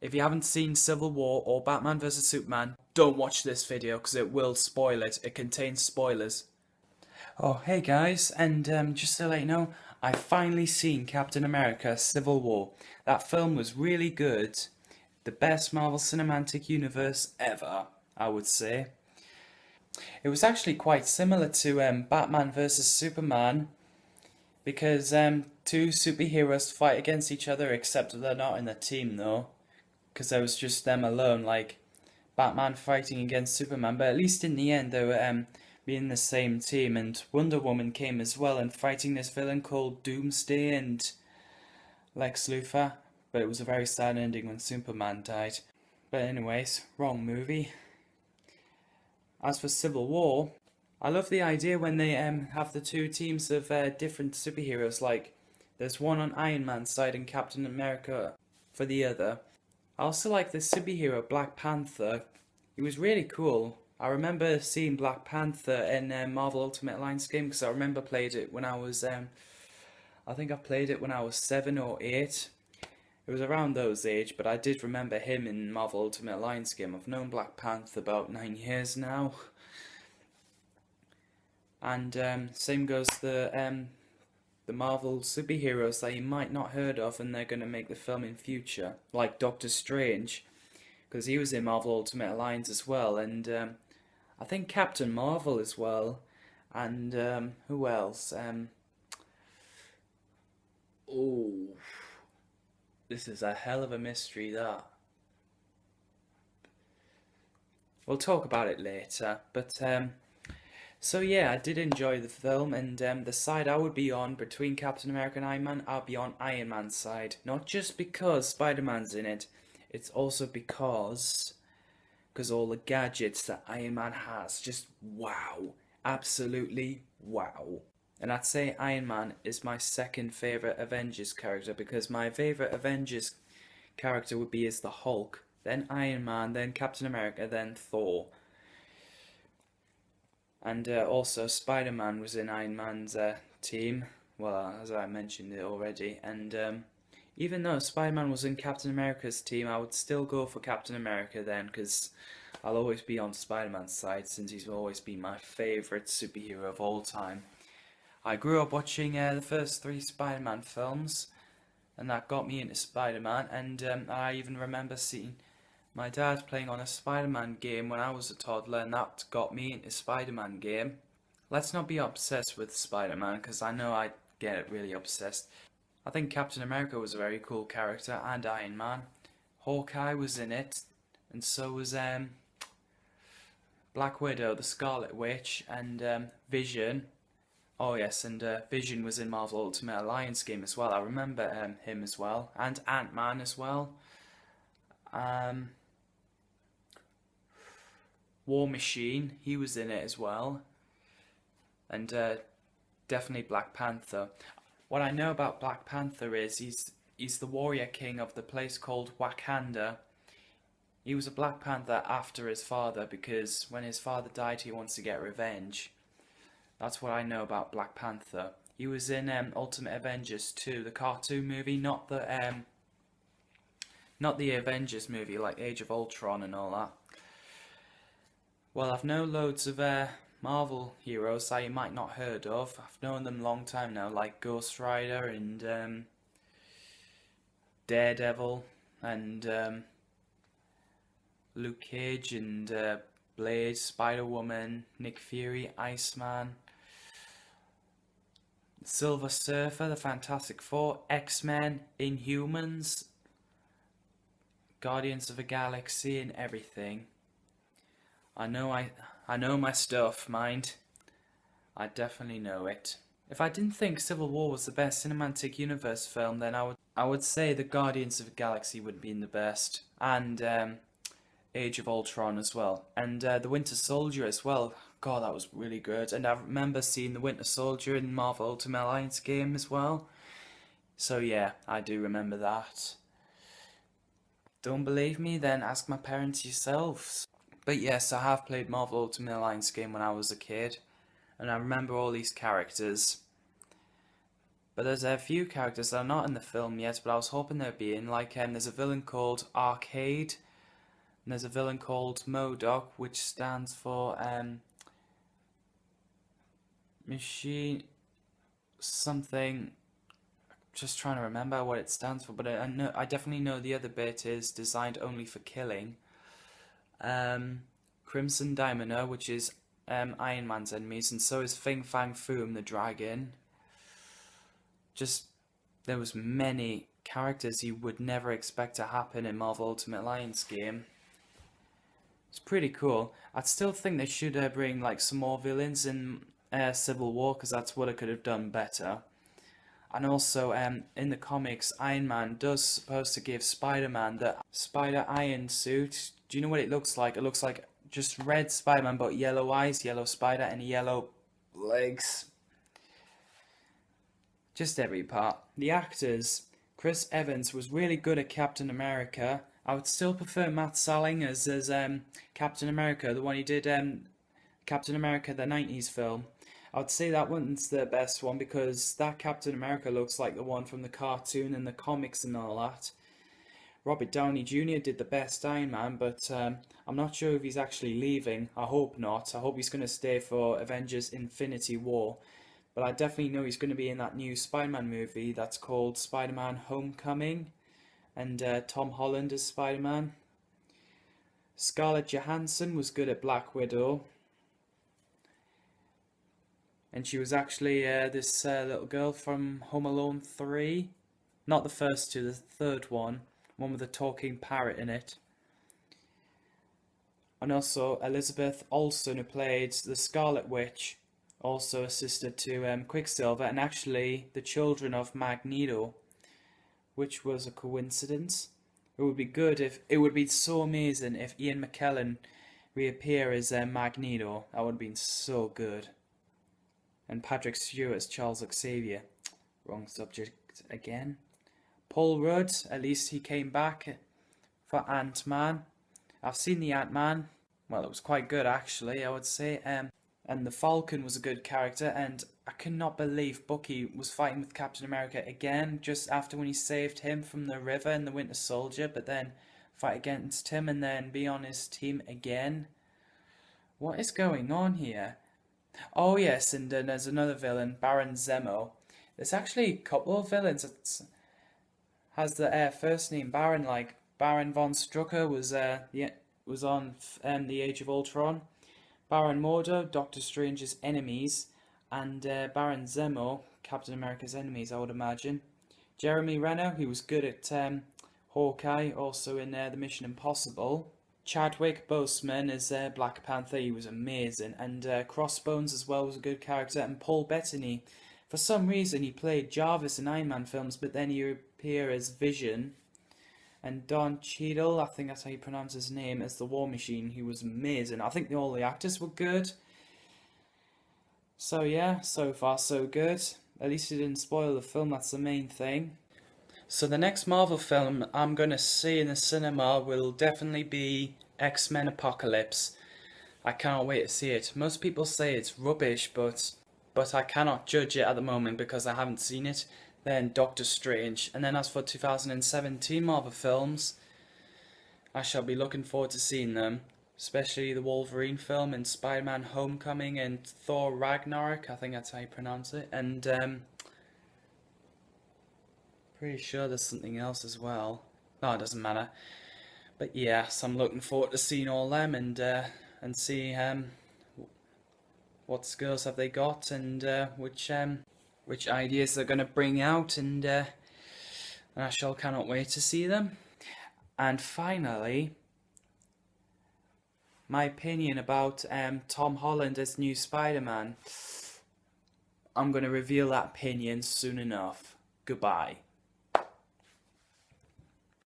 If you haven't seen Civil War or Batman vs Superman, don't watch this video because it will spoil it. It contains spoilers. Oh, hey guys, and just to let you know, I finally seen Captain America Civil War. That film was really good. The best Marvel Cinematic Universe ever, I would say. It was actually quite similar to Batman vs Superman because two superheroes fight against each other, except they're not in a team though, because there was just them alone, like Batman fighting against Superman. But at least in the end, they were being the same team, and Wonder Woman came as well and fighting this villain called Doomsday and Lex Luthor. But it was a very sad ending when Superman died. But anyways, wrong movie. As for Civil War, I love the idea when they have the two teams of different superheroes. Like there's one on Iron Man's side and Captain America for the other. I also like the superhero Black Panther. He was really cool. I remember seeing Black Panther in Marvel Ultimate Alliance game because I remember played it when I was I think I played it when I was 7 or 8. It was around those age, but I did remember him in Marvel Ultimate Alliance game. I've known Black Panther about 9 years now. And same goes the Marvel superheroes that you might not heard of, and they're going to make the film in future, like Doctor Strange, because he was in Marvel Ultimate Alliance as well, and I think Captain Marvel as well, and who else? Oh, this is a hell of a mystery, that. We'll talk about it later, but so yeah, I did enjoy the film, and the side I would be on between Captain America and Iron Man, I'll be on Iron Man's side. Not just because Spider-Man's in it, it's also because all the gadgets that Iron Man has, just wow, absolutely wow. And I'd say Iron Man is my second favourite Avengers character, because my favourite Avengers character would be as the Hulk, then Iron Man, then Captain America, then Thor. And also Spider-Man was in Iron Man's team, well, as I mentioned it already, and even though Spider-Man was in Captain America's team, I would still go for Captain America then, because I'll always be on Spider-Man's side, since he's always been my favourite superhero of all time. I grew up watching the first 3 Spider-Man films, and that got me into Spider-Man, and I even remember seeing my dad playing on a Spider-Man game when I was a toddler, and that got me into Spider-Man game. Let's not be obsessed with Spider-Man, because I know I get really obsessed. I think Captain America was a very cool character, and Iron Man. Hawkeye was in it, and so was Black Widow, the Scarlet Witch, and Vision. Oh yes, and Vision was in Marvel Ultimate Alliance game as well. I remember him as well, and Ant-Man as well. War Machine, he was in it as well, and definitely Black Panther. What I know about Black Panther is he's the warrior king of the place called Wakanda. He was a Black Panther after his father, because when his father died, he wants to get revenge. That's what I know about Black Panther. He was in Ultimate Avengers 2, the cartoon movie, not the Avengers movie like Age of Ultron and all that. Well, I've known loads of Marvel heroes that you might not heard of. I've known them a long time now, like Ghost Rider and Daredevil and Luke Cage and Blade, Spider-Woman, Nick Fury, Iceman, Silver Surfer, the Fantastic Four, X-Men, Inhumans, Guardians of the Galaxy, and everything. I know my stuff, mind. I definitely know it. If I didn't think Civil War was the best cinematic universe film, then I would say the Guardians of the Galaxy would be the best, and Age of Ultron as well, and the Winter Soldier as well. God, that was really good. And I remember seeing the Winter Soldier in Marvel Ultimate Alliance game as well. So yeah, I do remember that. Don't believe me? Then ask my parents yourselves. But yes, I have played Marvel Ultimate Alliance game when I was a kid, and I remember all these characters. But there's a few characters that are not in the film yet, but I was hoping they'd be in. Like, there's a villain called Arcade, and there's a villain called MODOK, which stands for machine something. Just trying to remember what it stands for, but I definitely know the other bit is designed only for killing. Crimson Daimler, which is Iron Man's enemies, and so is Fin Fang Foom, the dragon. Just, there was many characters you would never expect to happen in Marvel Ultimate Alliance game. It's pretty cool. I'd still think they should bring like some more villains in Civil War, because that's what it could have done better. And also, in the comics, Iron Man does supposed to give Spider-Man the Spider Iron suit. Do you know what it looks like? It looks like just red Spider-Man, but yellow eyes, yellow spider, and yellow legs. Just every part. The actors, Chris Evans was really good at Captain America. I would still prefer Matt Salling as Captain America, the one he did Captain America, the 90s film. I would say that one's the best one, because that Captain America looks like the one from the cartoon and the comics and all that. Robert Downey Jr. did the best Iron Man, but I'm not sure if he's actually leaving. I hope not. I hope he's going to stay for Avengers Infinity War. But I definitely know he's going to be in that new Spider-Man movie that's called Spider-Man Homecoming. And Tom Holland as Spider-Man. Scarlett Johansson was good at Black Widow. And she was actually this little girl from Home Alone 3. Not the first two, the third one. One with a talking parrot in it. And also Elizabeth Olsen, who played the Scarlet Witch, also a sister to Quicksilver, and actually the children of Magneto, which was a coincidence. It would be good if, it would be so amazing if Ian McKellen reappear as Magneto. That would have been so good. And Patrick Stewart as Charles Xavier. Wrong subject again. Paul Rudd, at least he came back for Ant-Man. I've seen the Ant-Man. Well, it was quite good actually, I would say. And the Falcon was a good character, and I cannot believe Bucky was fighting with Captain America again just after when he saved him from the river in the Winter Soldier, but then fight against him and then be on his team again. What is going on here? Oh yes, and then there's another villain, Baron Zemo. There's actually a couple of villains that has the first name Baron, like Baron von Strucker was on the Age of Ultron. Baron Mordo, Doctor Strange's enemies, and Baron Zemo, Captain America's enemies, I would imagine. Jeremy Renner, who was good at Hawkeye, also in the Mission Impossible. Chadwick Boseman as Black Panther, he was amazing. And Crossbones as well was a good character. And Paul Bettany, for some reason he played Jarvis in Iron Man films, but then he appeared as Vision. And Don Cheadle, I think that's how you pronounce his name, as the War Machine. He was amazing. I think all the actors were good. So yeah, so far so good. At least it didn't spoil the film, that's the main thing. So the next Marvel film I'm going to see in the cinema will definitely be X-Men Apocalypse. I cannot wait to see it. Most people say it's rubbish, but I cannot judge it at the moment because I haven't seen it. Then Doctor Strange. And then as for 2017 Marvel films, I shall be looking forward to seeing them. Especially the Wolverine film and Spider-Man Homecoming and Thor Ragnarok. I think that's how you pronounce it. And pretty sure there's something else as well. No, it doesn't matter. But yes, I'm looking forward to seeing all them and see what skills have they got and which ideas they're going to bring out, and I cannot wait to see them. And finally, my opinion about Tom Holland as new Spider-Man. I'm going to reveal that opinion soon enough. Goodbye.